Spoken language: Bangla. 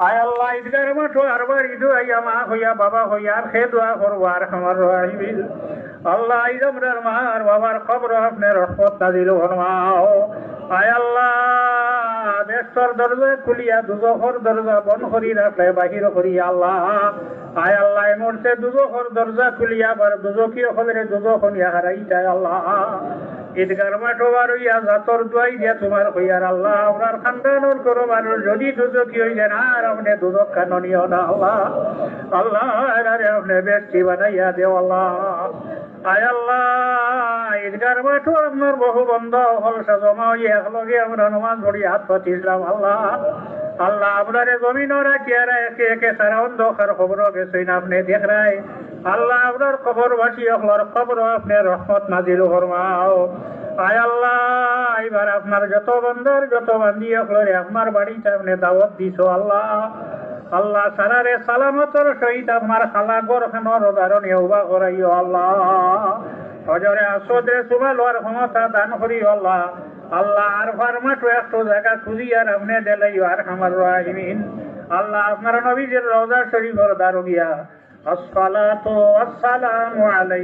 আয় আল্লাহ ঈদগার মাঠো আরবার ঈদ আইয়া মা হইয়া বাবা হইয়া আর খে দোয়া করবো আর আমার রাহিবিল আল্লাহ ঈদ আমরার মা আর বাবার খবর আপনি রহমত নাজিল ফরমাও। আয় আল্লাহ বেস্তর দরজা খুলিয়া দুজখর দরজা বন্ধ করি রাখলে বাহির করি আল্লাহ। আয় আল্লাহ মরতে দুজখর দরজা খুলিয়া আবার দুজকীয় হলে দুজখন ইয়া হারাইটায় আল্লাহ। ঈদগার মাঠো আর ইয়া জাতর দোয়াই দিয়া তোমার হইয়ার আল্লাহ আপনার খানদানোর করো মানুষ যদি দুজকি হই যান আর আপনি দুজক কাননীয় না আল্লাহ। আল্লাহ আপনি ব্যক্তি বানাইয়া দেও আল্লাহ। আয় আল্লাহ ঈদগার মাঠো আপনার বহু বন্ধ হলসা জমা হইয়া একলগে আমরা নমাজ ধরি হাত পাতিলাম আল্লাহ। আল্লাহ আপনার জমিনও রাখিয়া একে একে সারা অন্ধকার খবর গেছে না আপনি দেখ রায় আল্লাহ আপনার খবর বাসি আপনার খবর আপনি রহমত নাজিল ফরমাও। আয় আল্লাহ এবার আপনার যত বন্ধর যত বান্ধি আপনার আপনার বাড়িতে আপনি দাওয়াত দিছ আল্লাহ। আল্লাহ সারারে সালামতর সহিত আপনার খালা গরখানো রোজারণ ইউবা করাইও আল্লাহ। হজরে আসদে সুমালোয়ার ক্ষমতা দান করিও আল্লাহ। আল্লাহ আর ফার্মাটো একটু জায়গা খুঁজি আর আপনি দেলাইও আর আমার রাহিমিন আল্লাহ আপনার নবীজির রওজা শরীফের দারুগিয়া আসসালাতু ওয়াসসালামু আলাইহি।